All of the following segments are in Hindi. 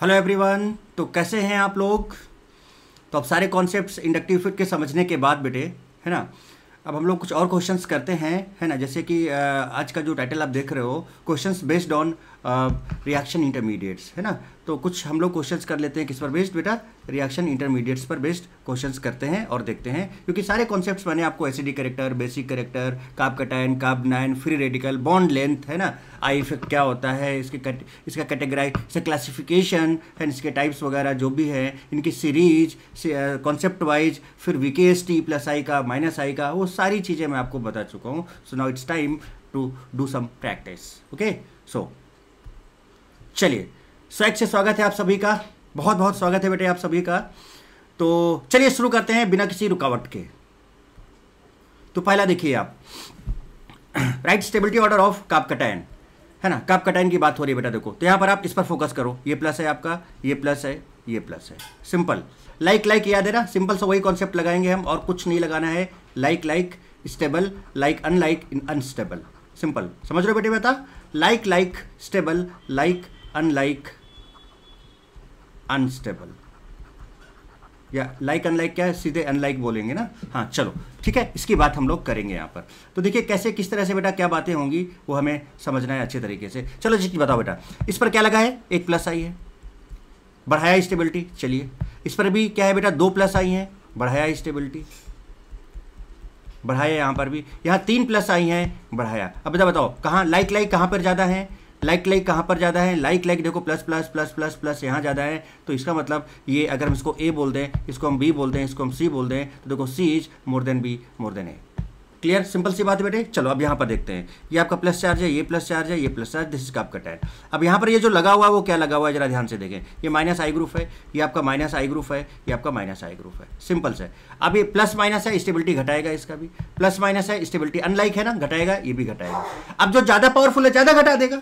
Hello everyone. तो कैसे हैं आप लोग? तो अब सारे कॉन्सेप्ट्स इंडक्टिव फिट के समझने के बाद बेटे, है ना, अब हम लोग कुछ और क्वेश्चंस करते हैं, है ना। जैसे कि आज का जो टाइटल आप देख रहे हो, questions based on reaction intermediates, है ना। तो कुछ हम लोग क्वेश्चंस कर लेते हैं किस पर बेस्ड बेटा, रिएक्शन इंटरमीडिएट्स पर बेस्ड क्वेश्चंस करते हैं और देखते हैं, क्योंकि सारे कॉन्सेप्ट्स मैंने आपको acidic character, basic character, carbocation, carbanion, free radical, bond length, है ना, आई इफेक्ट क्या होता है, इसका कैटेगराइज, इसका क्लासिफिकेशन है, इसके टाइप्स वगैरह जो भी है, इनकी सीरीज, कॉन्सेप्ट वाइज, फिर VKST प्लस आई का, माइनस आई का, वो सारी चीज़ें मैं आपको बता चुका हूँ। So now it's time to do some practice. Okay, so चलिए, स्वैग से स्वागत है आप सभी का, बहुत बहुत स्वागत है बेटे आप सभी का। तो चलिए शुरू करते हैं बिना किसी रुकावट के। तो पहला देखिए आप, right stability order of carb cation, है ना। कार्ब कैटायन की बात हो रही है बेटा, देखो तो यहाँ पर आप इस पर फोकस करो, ये प्लस है आपका, ये प्लस है, ये प्लस है, सिंपल। लाइक याद है ना, सिंपल सा वही कॉन्सेप्ट लगाएंगे हम, और कुछ नहीं लगाना है। Like stable, like unlike, unstable, simple. समझ रहे हो बेटे बेटा? Like stable, like unlike, unstable, या लाइक अनलाइक क्या है, सीधे अनलाइक बोलेंगे ना। हाँ चलो ठीक है, इसकी बात हम लोग करेंगे यहाँ पर। तो देखिए कैसे, किस तरह से बेटा क्या बातें होंगी वो हमें समझना है अच्छे तरीके से। चलो जी बताओ बेटा, इस पर क्या लगा है, एक प्लस आई है, बढ़ाया स्टेबिलिटी। चलिए इस पर भी क्या है बेटा, दो प्लस आई हैं, बढ़ाया स्टेबिलिटी, बढ़ाया। यहाँ पर भी, यहाँ तीन प्लस आई हैं, बढ़ाया। अब बेटा बताओ कहाँ लाइक कहाँ पर ज़्यादा है, लाइक कहाँ पर ज़्यादा है, लाइक देखो plus plus plus plus plus यहाँ ज़्यादा है। तो इसका मतलब ये, अगर हम इसको A बोल दें, इसको हम B बोल दें, इसको हम C बोल दें, तो देखो C is more than B more than A। Clear, simple सी बात है बेटे। चलो अब यहाँ पर देखते हैं, ये आपका प्लस चार्ज है, ये प्लस चार्ज है, ये plus charge, this is carb cation. अब यहाँ पर ये जो लगा हुआ है वो क्या लगा हुआ है, जरा ध्यान से देखें। ये माइनस आई ग्रुप है, ये आपका माइनस आई ग्रुप है, ये आपका माइनस आई ग्रुप है, सिंपल से। अब ये प्लस माइनस है, स्टेबिलिटी घटाएगा, इसका भी प्लस माइनस है, स्टेबिलिटी अनलाइक है ना, घटाएगा, ये भी घटाएगा। अब जो ज़्यादा पावरफुल है ज़्यादा घटा देगा,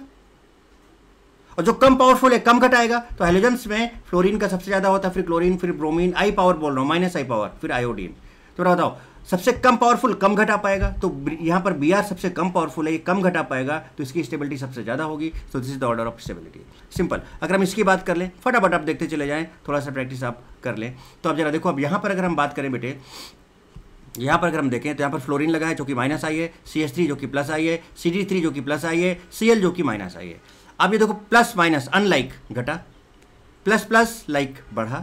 और जो कम पावरफुल है कम घटाएगा। तो हेलोजेंस में फ्लोरीन का सबसे ज्यादा होता है, फिर क्लोरीन, फिर ब्रोमीन, आई पावर बोल रहा हूँ, माइनस आई पावर, फिर आयोडीन। तो बताओ सबसे कम पावरफुल कम घटा पाएगा, तो यहाँ पर Br सबसे कम पावरफुल है, ये कम घटा पाएगा, तो इसकी स्टेबिलिटी सबसे ज्यादा होगी। सो this is the order of stability, simple. अगर हम इसकी बात कर लें, फटाफट आप देखते चले जाएं, थोड़ा सा प्रैक्टिस आप कर लें। तो अब जरा देखो, अब यहाँ पर अगर हम बात करें बेटे, यहाँ पर अगर हम देखें तो यहाँ पर फ्लोरीन लगा है जो कि माइनस आई है, CH3 जो कि प्लस आई है, CD3 जो कि प्लस आई है, Cl जो कि माइनस आई है। अब ये देखो प्लस माइनस अनलाइक घटा, प्लस प्लस लाइक बढ़ा,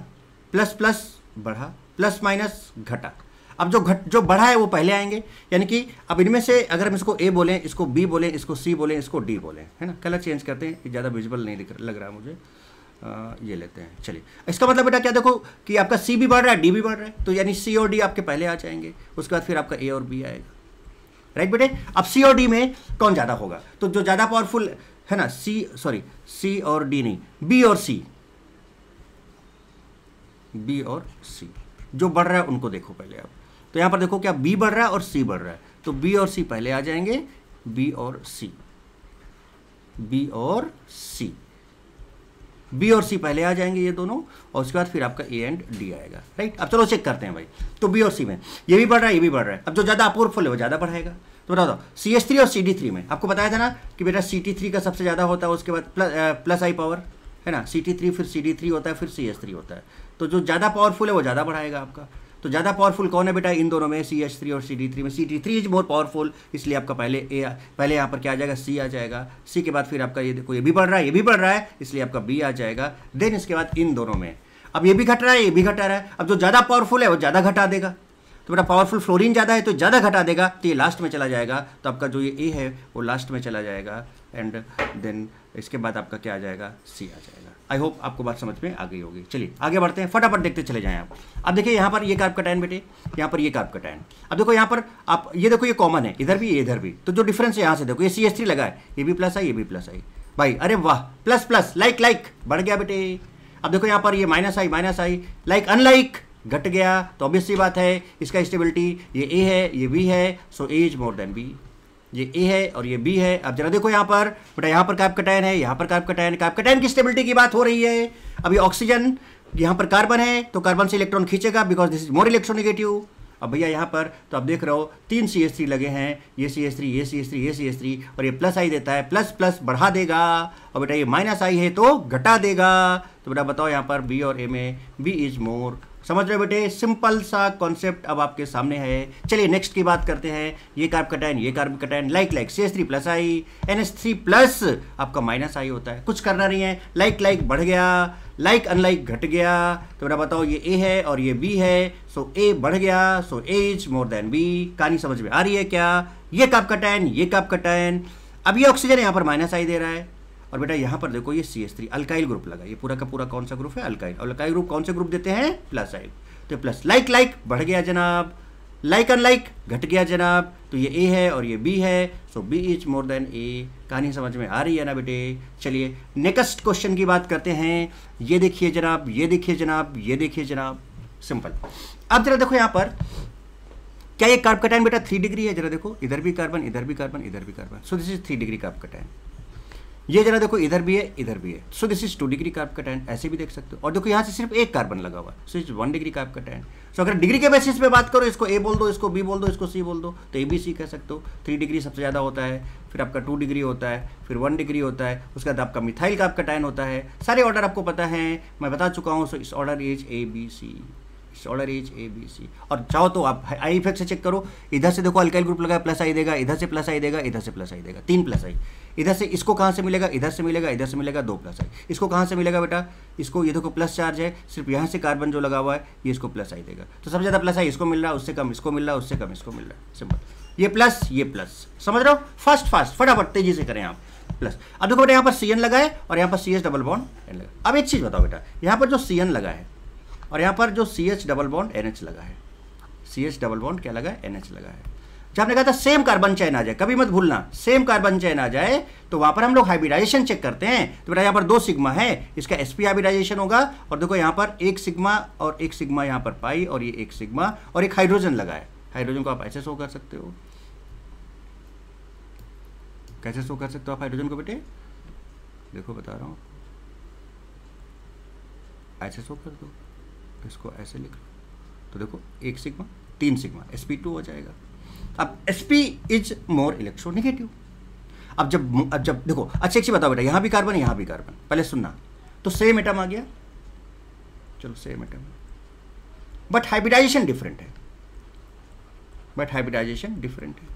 प्लस प्लस बढ़ा, प्लस माइनस घटा। अब जो बढ़ा है वो पहले आएंगे, यानी कि अब इनमें से अगर हम इसको A बोलें, इसको B बोलें, इसको C बोलें, इसको D बोलें, है ना। कलर चेंज करते हैं, ज़्यादा विजुअल नहीं लग रहा मुझे, ये लेते हैं। चलिए, इसका मतलब बेटा क्या, देखो कि आपका C भी बढ़ रहा है, D भी बढ़ रहा है, तो यानी C और D आपके पहले आ जाएंगे, उसके बाद फिर आपका A और B आएगा, राइट बेटे। अब C और D में कौन ज़्यादा होगा, तो जो ज़्यादा पावरफुल है ना, C और D नहीं, B और C, B और C जो बढ़ रहा है उनको देखो पहले आप। तो यहां पर देखो क्या B बढ़ रहा है और C बढ़ रहा है, तो B और C पहले आ जाएंगे, B और C, B और C, B और C पहले आ जाएंगे ये दोनों, और उसके बाद फिर आपका A एंड D आएगा, राइट। अब चलो चेक करते हैं भाई। तो B और C में ये भी बढ़ रहा है, ये भी बढ़ रहा है। अब जो ज़्यादा पावरफुल है वो ज़्यादा बढ़ाएगा। तो बताओ CH3 और CD3 में आपको बताया था ना कि बेटा CT3 का सबसे ज़्यादा होता है, उसके बाद प्लस आई पावर, है ना, CT3 फिर CD3 होता है, फिर CH3 होता है। तो जो ज़्यादा पावरफुल है वो ज़्यादा बढ़ाएगा आपका। तो ज़्यादा पावरफुल कौन है बेटा इन दोनों में, CH3 और CD3 में CT3 इज मोर पावरफुल, इसलिए आपका पहले यहाँ पर क्या आ जाएगा, C आ जाएगा। C के बाद फिर आपका ये देखो, ये भी बढ़ रहा है, ये भी बढ़ रहा है, इसलिए आपका B आ जाएगा। देन इसके बाद इन दोनों में अब ये भी घट रहा है, ये भी घटा रहा है। अब जो ज़्यादा पावरफुल है वो ज़्यादा घटा देगा, तो बेटा पावरफुल फ्लोरीन ज़्यादा है तो ज़्यादा घटा देगा, तो ये लास्ट में चला जाएगा। तो आपका जो ये A है वो लास्ट में चला जाएगा, एंड देन इसके बाद आपका क्या आ जाएगा, C आ जाएगा। आई होप आपको बात समझ में आ गई होगी। चलिए आगे बढ़ते हैं, फटाफट देखते चले जाएं आप। अब देखिए यहाँ पर ये कार्ब कैटायन बेटे, यहाँ पर ये कार्ब कैटायन। अब देखो यहाँ पर आप ये देखो, ये कॉमन है, इधर भी इधर भी, तो जो डिफरेंस है यहाँ से देखो, ये CH3 लगा है, ये भी प्लस आई, ये भी प्लस आई भाई, अरे वाह, प्लस प्लस लाइक बढ़ गया बेटे। अब देखो यहाँ पर ये माइनस आई, लाइक अनलाइक घट गया, तो ऑब्वियस सी बात है इसका स्टेबिलिटी, ये A है, ये B है, सो A is more than B। ये A है और ये B है। अब जरा देखो यहाँ पर बेटा, यहाँ पर कार्ब कैटायन है, यहाँ पर कार्ब कैटायन की स्टेबिलिटी की बात हो रही है। अभी ऑक्सीजन, यहाँ पर कार्बन है तो कार्बन से इलेक्ट्रॉन खींचेगा, because this is more electronegative, अब भैया यहाँ पर तो आप देख रहे हो 3 CH3 लगे हैं, ये CH3, ये CH3, ये CH3, और ये प्लस आई देता है, प्लस प्लस बढ़ा देगा, और बेटा ये माइनस आई है तो घटा देगा। तो बेटा बताओ यहाँ पर बी और ए में बी इज मोर। समझ रहे हो बेटे, सिंपल सा कॉन्सेप्ट अब आपके सामने है। चलिए नेक्स्ट की बात करते हैं। ये कार्ब कटायन, ये carbocation, like like CH3 plus I, NH3 plus आपका माइनस आई होता है, कुछ करना नहीं है, लाइक लाइक बढ़ गया, लाइक अनलाइक घट गया। तो बेटा बताओ ये ए है और ये बी है, सो ए बढ़ गया, सो A is more than B. कहानी समझ में आ रही है क्या? ये कार्ब कटायन, ये कार्ब कटायन, अब ये ऑक्सीजन यहाँ पर माइनस आई दे रहा है, और बेटा यहाँ पर देखो ये CH3 अल्काइल ग्रुप लगा, ये पूरा का पूरा कौन सा ग्रुप है? अल्काइल। और अल्काइल ग्रुप कौन से ग्रुप देते हैं? प्लस आई। तो प्लस लाइक लाइक बढ़ गया जनाब, लाइक अनलाइक घट गया जनाब। तो ये ए है और ये बी है, so B is more than A. कहानी समझ में आ रही है ना बेटे? चलिए नेक्स्ट क्वेश्चन की बात करते हैं। ये देखिए जनाब, ये देखिए जनाब, ये देखिए जनाब, सिंपल। अब जरा देखो यहाँ पर क्या ये कार्ब कटायन बेटा 3 डिग्री है? जरा देखो, इधर भी कार्बन, इधर भी कार्बन, इधर भी carbon, so this is 3 degree carbocation. ये जरा देखो, इधर भी है, इधर भी है, सो this is 2 degree carb cation, ऐसे भी देख सकते हो। और देखो यहाँ से सिर्फ एक कार्बन लगा हुआ है, so is 1 degree carbocation. So अगर डिग्री के बेसिस पे बात करो, इसको ए बोल दो, इसको बी बोल दो, इसको सी बोल दो, तो ABC कह सकते हो। 3 डिग्री सबसे ज़्यादा होता है, फिर आपका 2 डिग्री होता है, फिर 1 डिग्री होता है, उसके बाद आपका मिथाइल कार्ब कटायन होता है। सारे ऑर्डर आपको पता है, मैं बता चुका हूँ। सो इस ऑर्डर इज ABC, इस ऑर्डर इज ABC। और चाहो तो आप आई इफेक्ट से चेक करो, इधर से देखो अल्काइल ग्रुप लगा, प्लस आई देगा, इधर से प्लस आई देगा, इधर से प्लस आई देगा, 3 प्लस आई। इधर से इसको कहाँ से मिलेगा? इधर से मिलेगा, इधर से मिलेगा, 2 प्लस आई। इसको कहाँ से मिलेगा बेटा? इसको, ये देखो प्लस चार्ज है, सिर्फ यहाँ से कार्बन जो लगा हुआ है, ये इसको प्लस आई देगा। तो सबसे ज़्यादा प्लस आई इसको मिल रहा है, उससे कम इसको मिल रहा है, उससे कम इसको मिल रहा है, सिंपल। ये प्लस, ये प्लस, समझ रहे हो? फास्ट फटाफट तेजी से करें आप। प्लस, अब देखो बेटा यहाँ पर CN लगा है और यहाँ पर CH डबल बॉन्ड N लगा। अब एक चीज़ बताओ बेटा, यहाँ पर जो CN लगा है और यहाँ पर जो CH डबल बॉन्ड NH लगा है, CH डबल बॉन्ड क्या लगा है? NH लगा है। जब हमने कहा था सेम कार्बन चेन आ जाए, कभी मत भूलना, सेम कार्बन चेन आ जाए तो वहाँ पर हम लोग हाइब्रिडाइजेशन चेक करते हैं। तो बेटा यहाँ पर 2 सिग्मा है, इसका sp हाइब्रिडाइजेशन होगा, और देखो यहाँ पर 1 सिग्मा और 1 सिग्मा यहाँ पर पाई, और ये 1 सिग्मा और एक हाइड्रोजन लगा है। हाइड्रोजन को आप ऐसे शो कर सकते हो, कैसे शो कर सकते हो आप हाइड्रोजन को बेटे? देखो बता रहा हूँ, ऐसे शो कर दो, इसको ऐसे लिख लो, तो देखो 1 सिग्मा 3 सिग्मा, sp2 हो जाएगा। अब sp इज मोर इलेक्ट्रोनेगेटिव। अब जब देखो, अच्छा एक चीज बताओ बेटा, यहाँ भी कार्बन, यहाँ भी कार्बन, पहले सुनना, तो सेम एटम आ गया, चलो same atom, but hybridisation different है, बट हाइब्रिडाइजेशन डिफरेंट है।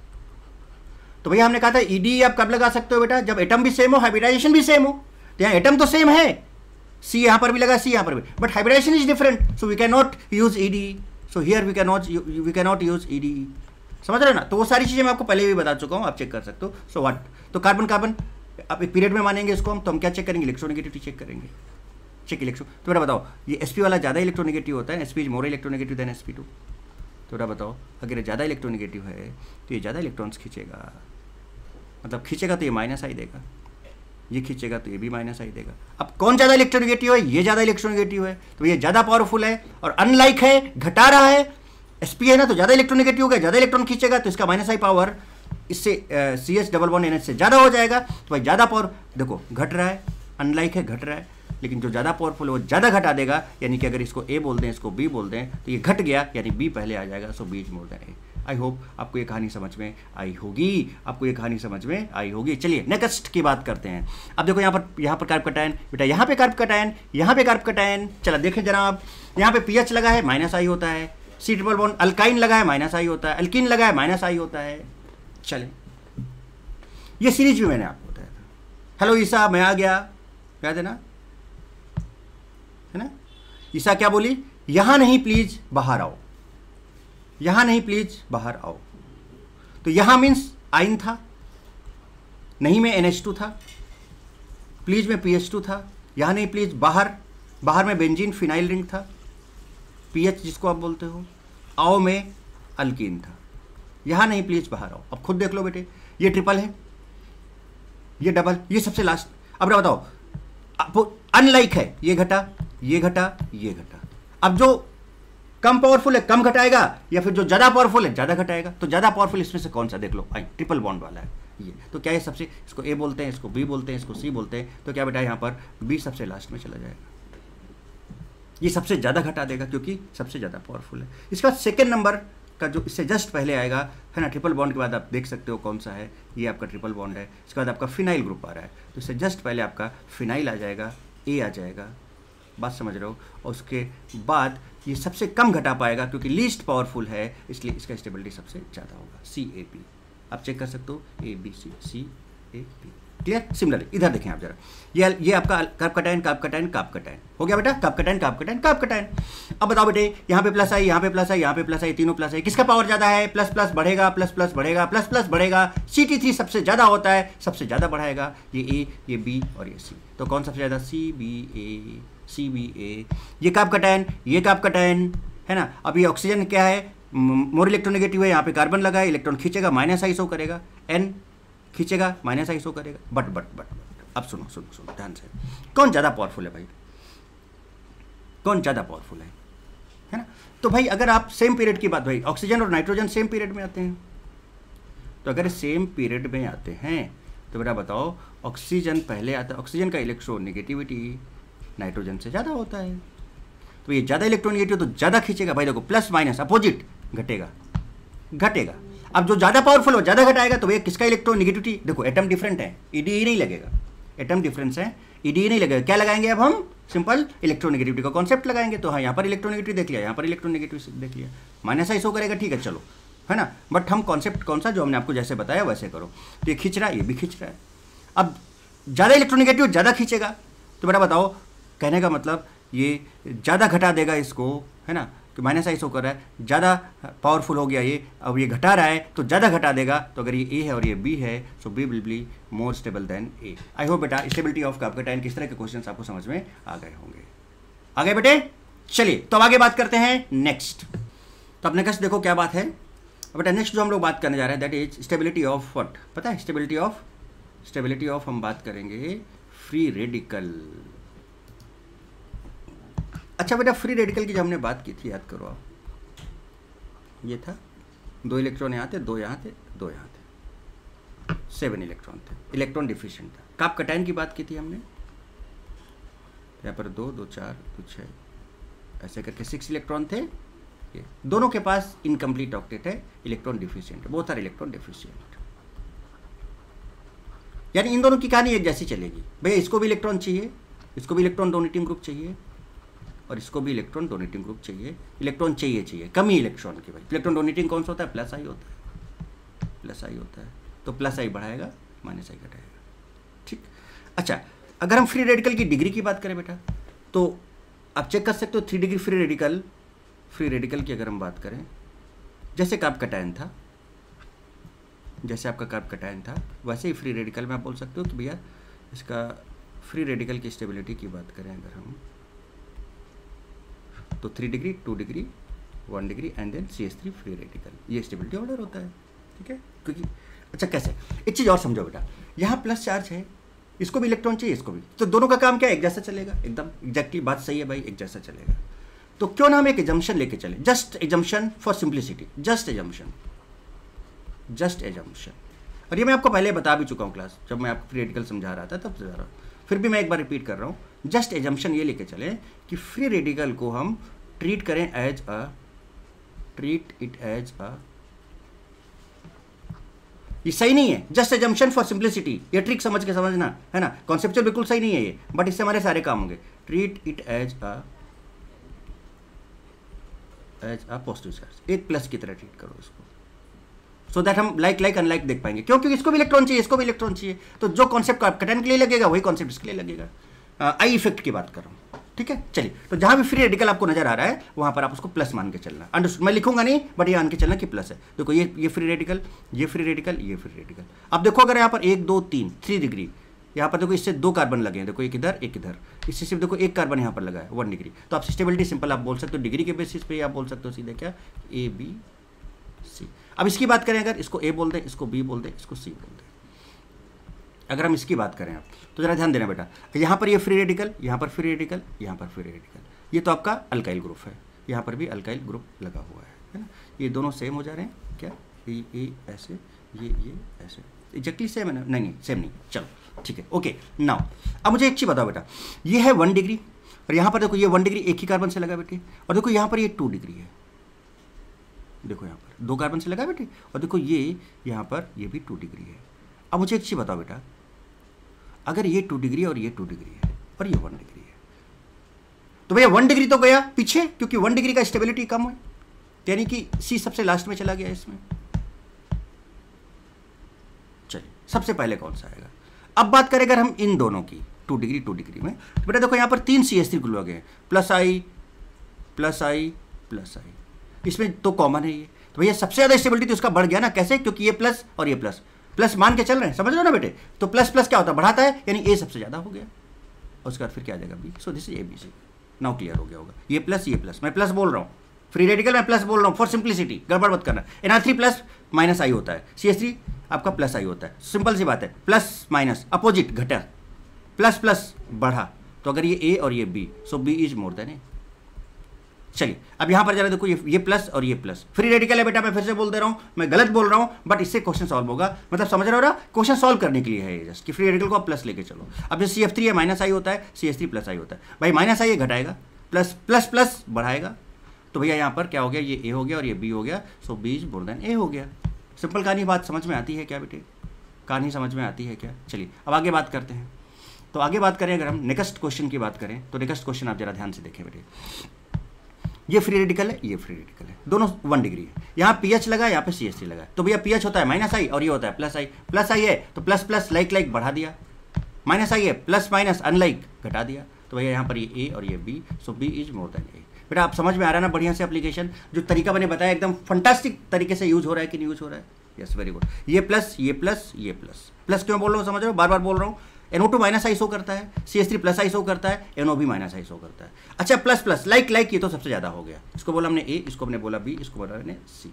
तो भैया हमने कहा था ED आप कब लगा सकते हो बेटा? जब एटम भी सेम हो, हाइब्रिडाइजेशन भी सेम हो। तो यहाँ एटम तो सेम है, C यहाँ पर भी लगा, C यहाँ पर भी, but hybridisation is different, so we can not use ED, so here we can not use ED। समझ रहे हो ना? तो वो सारी चीज़ें मैं आपको पहले भी बता चुका हूँ, आप चेक कर सकते हो। सो व्हाट, तो कार्बन कार्बन आप एक पीरियड में मानेंगे इसको हम, तो हम क्या चेक करेंगे? इलेक्ट्रोनेगेटिविटी चेक करेंगे, चेक इलेक्ट्रो। तो बेटा बताओ, ये sp वाला ज़्यादा इलेक्ट्रोनेगेटिव होता है, sp is more electronegative than sp2। तो बेटा बताओ, अगर ये ज़्यादा इलेक्ट्रोनेगेटिव है तो ये ज़्यादा इलेक्ट्रॉन्स खींचेगा, मतलब खींचेगा तो ये माइनस आई देगा, ये खींचेगा तो ये भी माइनस आई देगा। अब कौन ज़्यादा इलेक्ट्रोनेगेटिव है? ये ज़्यादा इलेक्ट्रोनेगेटिव है, तो ये ज़्यादा पावरफुल है, और अनलाइक है, घटा रहा है, sp है ना, तो ज़्यादा इलेक्ट्रोनेगेटिव होगा, ज़्यादा इलेक्ट्रॉन खींचेगा, तो इसका माइनस आई पावर इससे CH डबल बॉन्ड NH से ज़्यादा हो जाएगा। तो भाई ज़्यादा पावर देखो घट रहा है, अनलाइक है, घट रहा है, लेकिन जो ज़्यादा पावरफुल है वो ज़्यादा घटा देगा, यानी कि अगर इसको A बोल दें, इसको B बोल दें, तो ये घट गया, यानी B पहले आ जाएगा, सो B is more than A। I hope आपको ये कहानी समझ में आई होगी, आपको ये कहानी समझ में आई होगी। चलिए नेक्स्ट की बात करते हैं। अब देखो यहाँ पर कार्ब कटायन बेटा, यहाँ पे कार्ब कटायन, यहाँ पे कार्ब कटायन, चलो देखें जनाब, यहाँ पे PH लगा है, माइनस आई होता है, C ट्रिपल बॉन्ड अल्काइन लगा है, माइनस आई होता है, अल्कीन लगा है, माइनस आई होता है। चले, ये सीरीज भी मैंने आपको बताया था। हेलो ईसा, मैं आ गया, याद है ना, है ना? ईसा क्या बोली? यहाँ नहीं प्लीज बाहर आओ, यहाँ नहीं प्लीज बाहर आओ। तो यहाँ मीन्स आइन था, नहीं में NH2 था, प्लीज में PH2 था, यहाँ नहीं प्लीज बाहर, बाहर में बेंजीन फिनाइल रिंग था, PH जिसको आप बोलते हो, आओ में अल्कीन था, यहाँ नहीं प्लीज बाहर आओ। अब खुद देख लो बेटे, ये ट्रिपल है, ये डबल, ये सबसे लास्ट। अब बताओ, अब अनलाइक है, ये घटा, ये घटा, ये घटा। अब जो कम पावरफुल है कम घटाएगा, या फिर जो ज़्यादा पावरफुल है ज़्यादा घटाएगा। तो ज़्यादा पावरफुल इसमें से कौन सा? देख लो, आई ट्रिपल बॉन्ड वाला है ये। तो क्या है सबसे, इसको A बोलते हैं, इसको B बोलते हैं, इसको C बोलते हैं। तो क्या बेटा यहाँ पर B सबसे लास्ट में चला जाएगा, ये सबसे ज़्यादा घटा देगा क्योंकि सबसे ज़्यादा पावरफुल है। इसका सेकेंड नंबर का जो इससे जस्ट पहले आएगा, है ना, ट्रिपल बॉन्ड के बाद आप देख सकते हो कौन सा है, ये आपका ट्रिपल बॉन्ड है, इसके बाद आपका फिनाइल ग्रुप आ रहा है, तो इससे जस्ट पहले आपका फिनाइल आ जाएगा, ए आ जाएगा, बात समझ रहे हो, और उसके बाद ये सबसे कम घटा पाएगा क्योंकि लीस्ट पावरफुल है, इसलिए इसका स्टेबिलिटी सबसे ज़्यादा होगा, CAP। आप चेक कर सकते हो ABC CAP, क्लियर। सिमिलरली इधर देखें आप जरा, ये आपका carb cation carb cation carb cation हो गया बेटा, carb cation carb cation carb cation. अब बताओ बेटे, यहाँ पे प्लस आई, यहाँ पे प्लस आई, यहाँ पे प्लस आई, तीनों प्लस आई, किसका पावर ज़्यादा है? प्लस प्लस बढ़ेगा, प्लस प्लस बढ़ेगा, प्लस प्लस बढ़ेगा, CT3 सबसे ज़्यादा होता है, सबसे ज़्यादा बढ़ाएगा, ये A, ये B और ये C। तो कौन सबसे ज़्यादा? CBA। ये कार्ब कटायन, ये कार्ब कटायन, है ना। अब ये ऑक्सीजन क्या है? मोर इलेक्ट्रोनेगेटिव है, यहाँ पे कार्बन लगा है, इलेक्ट्रॉन खींचेगा, माइनस आई शो करेगा, N खींचेगा, माइनस आई शो करेगा, बट अब सुनो ध्यान से, कौन ज़्यादा पावरफुल है भाई? कौन ज़्यादा पावरफुल है ना। तो भाई अगर आप सेम पीरियड की बात, भाई ऑक्सीजन और नाइट्रोजन सेम पीरियड में आते हैं, तो अगर सेम पीरियड में आते हैं तो बेटा बताओ, ऑक्सीजन पहले आता है, ऑक्सीजन का इलेक्ट्रोनेगेटिविटी नाइट्रोजन से ज़्यादा होता है, तो ये ज़्यादा इलेक्ट्रोनेगेटिव तो ज़्यादा खींचेगा। भाई देखो, प्लस माइनस अपोजिट घटेगा। अब जो ज़्यादा पावरफुल हो ज़्यादा घटाएगा, तो ये किसका इलेक्ट्रोनेगेटिविटी? देखो एटम डिफरेंट है, EDE नहीं लगेगा, एटम डिफरेंस है, EDE नहीं लगेगा। क्या लगाएंगे अब हम? सिंपल इलेक्ट्रोनेगेटिविटी का कॉन्सेप्ट लगाएंगे। तो हाँ, यहाँ पर इलेक्ट्रोनेगेटिव देख लिया, यहाँ पर इलेक्ट्रोनेगेटिव देख लिया, माइनस आई शो करेगा, ठीक है चलो, है ना। बट हम कॉन्सेप्ट कौन सा, जो हमने आपको जैसे बताया वैसे करो। तो ये खींच रहा है, ये भी खींच रहा है। अब ज़्यादा इलेक्ट्रोनेगेटिव ज़्यादा खींचेगा, तो बेटा बताओ, कहने का मतलब ये ज़्यादा घटा देगा इसको, है ना, कि माइनस आई शो कर रहा है, ज़्यादा पावरफुल हो गया ये, अब ये घटा रहा है तो ज़्यादा घटा देगा। तो अगर ये A है और ये B है, सो B will be more stable then A। I hope बेटा स्टेबिलिटी ऑफ कार्ब कटायन किस तरह के क्वेश्चंस आपको समझ में आ गए होंगे। आ गए बेटे? चलिए तो अब आगे बात करते हैं नेक्स्ट। तो अब नेक्स्ट देखो क्या बात है बेटा। नेक्स्ट जो हम लोग बात करने जा रहे हैं that is stability of what, पता है? स्टेबिलिटी ऑफ हम बात करेंगे फ्री रेडिकल। अच्छा बेटा, फ्री रेडिकल की जब हमने बात की थी, याद करो आप, ये था 2 इलेक्ट्रॉन यहाँ थे, 2 यहाँ थे, 2 यहाँ थे, 7 इलेक्ट्रॉन थे, इलेक्ट्रॉन डिफिशिएंट था। कार्ब कटायन की बात की थी हमने, यहाँ पर 2 2 4 2 6 ऐसे करके 6 इलेक्ट्रॉन थे। ये दोनों के पास इनकम्प्लीट ऑक्टेट है, इलेक्ट्रॉन डिफिशिएंट है, बहुत सारे इलेक्ट्रॉन डिफिशिएंट, यानी इन दोनों की कहानी एक जैसी चलेगी। भैया इसको भी इलेक्ट्रॉन चाहिए, इसको भी इलेक्ट्रॉन डोनेटिंग ग्रुप चाहिए, और इसको भी इलेक्ट्रॉन डोनेटिंग ग्रुप चाहिए। इलेक्ट्रॉन चाहिए, कमी इलेक्ट्रॉन की। भाई इलेक्ट्रॉन डोनेटिंग कौन सा होता है? प्लस आई होता है, प्लस आई होता है। तो प्लस आई बढ़ाएगा, माइनस आई घटाएगा, ठीक। अच्छा, अगर हम फ्री रेडिकल की डिग्री की बात करें बेटा, तो आप चेक कर सकते हो 3 डिग्री फ्री रेडिकल की अगर हम बात करें, जैसे कार्ब कटायन था, जैसे आपका कार्ब कटायन था, वैसे ही फ्री रेडिकल में आप बोल सकते हो कि भैया इसका फ्री रेडिकल की स्टेबिलिटी की बात करें अगर हम, तो 3 degree 2 degree 1 degree and then CH3 free radical, ये स्टेबिलिटी ऑर्डर होता है, ठीक है। क्योंकि अच्छा कैसे, एक चीज़ और समझो बेटा, यहाँ प्लस चार्ज है, इसको भी इलेक्ट्रॉन चाहिए, इसको भी, तो दोनों का काम क्या है? एक जैसा चलेगा, एकदम एग्जैक्टली बात सही है भाई, एक जैसा चलेगा। तो क्यों ना हम एक एजम्पशन लेके चले, just assumption for simplicity, just assumption. और ये मैं आपको पहले बता भी चुका हूँ क्लास, जब मैं आपको फ्री रेडिकल समझा रहा था तब समझा रहा हूँ, फिर भी मैं एक बार रिपीट कर रहा हूँ। जस्ट एजम्पशन ये लेके चले कि फ्री रेडिकल को हम ट्रीट करें इट एज अ, ये सही नहीं है, जस्ट एजम्पशन फॉर सिंप्लिसिटी, ये ट्रिक समझ के समझना, है ना। कॉन्सेप्चुअल बिल्कुल सही नहीं है ये, बट इससे हमारे सारे काम होंगे। Treat it as a positive charge, एक प्लस की तरह ट्रीट करो इसको, सो दैट हम लाइक अनलाइक देख पाएंगे। क्यों? क्योंकि इसको भी इलेक्ट्रॉन चाहिए, इसको भी इलेक्ट्रॉन चाहिए, तो जो कॉन्सेप्ट कार्ब कटायन के लिए लगेगा वही कॉन्सेप्ट इसके लिए लगेगा। आई इफेक्ट की बात कर रहा हूँ, ठीक है। चलिए, तो जहां भी फ्री रेडिकल आपको नजर आ रहा है वहां पर आप उसको प्लस मान के चलना, अंडरस्टूड। मैं लिखूंगा नहीं, बट ये मान के चलना कि प्लस है। देखो ये फ्री रेडिकल, ये फ्री रेडिकल, ये फ्री रेडिकल। अब देखो अगर यहाँ पर 1 2 3 डिग्री, यहाँ पर देखो इससे 2 कार्बन लगे हैं, देखो एक इधर एक इधर, इससे सिर्फ देखो 1 कार्बन यहाँ पर लगा है 1 डिग्री। तो आप स्टेबिलिटी सिंपल आप बोल सकते हो डिग्री के बेसिस पे, आप बोल सकते हो सीधे क्या, ABC। अब इसकी बात करें, अगर इसको A बोल दें, इसको B बोल दें, इसको C बोल दें, अगर हम इसकी बात करें आप, तो जरा ध्यान देना बेटा, यहाँ पर ये फ्री रेडिकल, यहाँ पर फ्री रेडिकल, यहाँ पर फ्री रेडिकल, ये तो आपका अल्काइल ग्रुप है, यहाँ पर भी अल्काइल ग्रुप लगा हुआ है ना। ये दोनों सेम हो जा रहे हैं क्या, ये ऐसे, ये ऐसे, एग्जैक्टली सेम है ना? नहीं सेम नहीं, चलो ठीक है, ओके। नाउ अब मुझे एक चीज़ बताओ बेटा, ये है 1 डिग्री, और यहाँ पर देखो ये 1 डिग्री एक ही कार्बन से लगा बेटे, और देखो यहाँ पर ये 2 डिग्री है, देखो यहाँ पर 2 कार्बन से लगा बेटे, और देखो ये यहाँ पर ये भी 2 डिग्री है। अब मुझे एक चीज़ बताओ बेटा, अगर ये 2 डिग्री और ये 2 डिग्री है और ये 1 डिग्री है, तो भैया 1 डिग्री तो गया पीछे, क्योंकि 1 डिग्री का स्टेबिलिटी कम है, यानी कि सी सबसे लास्ट में चला गया इसमें। चलिए सबसे पहले कौन सा आएगा। अब बात करें अगर हम इन दोनों की 2 डिग्री में, तो बेटा देखो यहाँ पर 3 CH3 ग्रुप लगे हैं, +I, इसमें तो कॉमन है ये, तो भैया सबसे ज़्यादा स्टेबिलिटी तो उसका बढ़ गया ना। कैसे? क्योंकि ये प्लस और ये प्लस मान के चल रहे हैं, समझ रहे हो ना बेटे। तो प्लस क्या होता है, बढ़ाता है, यानी ए सबसे ज़्यादा हो गया, और उसके बाद फिर क्या आ जाएगा B. So this is ABC। Now clear हो गया होगा, ये प्लस मैं प्लस बोल रहा हूँ, फ्री रेडिकल मैं प्लस बोल रहा हूँ फॉर सिंप्लिसिटी, गड़बड़ मत करना। NR3 प्लस -I होता है, CH3 आपका +I होता है, सिंपल सी बात है। प्लस माइनस अपोजिट घटा, प्लस बढ़ा, तो अगर ये A और ये B, so B is more than A। चलिए अब यहाँ पर जरा देखो, ये प्लस और ये प्लस, फ्री रेडिकल है बेटा, मैं फिर से बोल दे रहा हूँ, मैं गलत बोल रहा हूँ, बट इससे क्वेश्चन सॉल्व होगा, मतलब समझ रहे हो ना, क्वेश्चन सॉल्व करने के लिए है ये जस्ट, कि फ्री रेडिकल को आप प्लस लेके चलो। अब जो CF3 है -I होता है, CH3 +I होता है, भाई -I ये घटाएगा, प्लस बढ़ाएगा, तो भैया यहाँ पर क्या हो गया, ये A हो गया और ये B हो गया, सो B is more than A हो गया। सिंपल कहानी, बात समझ में आती है क्या बेटे? कहानी समझ में आती है क्या? चलिए अब आगे बात करते हैं। तो आगे बात करें, अगर हम नेक्स्ट क्वेश्चन की बात करें, तो नेक्स्ट क्वेश्चन आप जरा ध्यान से देखें बेटे। ये फ्री रेडिकल है, ये फ्री रेडिकल है, दोनों 1 डिग्री है। यहाँ PH लगा, यहाँ पे CH3 लगा, तो भैया PH होता है -I और ये होता है +I है, तो प्लस लाइक बढ़ा दिया, -I है, प्लस माइनस अनलाइक घटा दिया, तो भैया यहाँ पर ये A और ये B, so B is more than A। बेटा आप समझ में आ रहा है ना बढ़िया से एप्लीकेशन, जो तरीका मैंने बताया एकदम फंटास्टिक तरीके से यूज हो रहा है कि नहीं यूज हो रहा है? Yes very good. ये प्लस क्यों बोल रहा हूँ, समझ रहे हो, बार बोल रहा हूँ। NO2 -I शो करता है, CH3 +I शो करता है, NO भी -I शो करता है। अच्छा प्लस लाइक ये तो सबसे ज़्यादा हो गया, इसको बोला हमने A, इसको हमने बोला B, इसको बोला हमने C,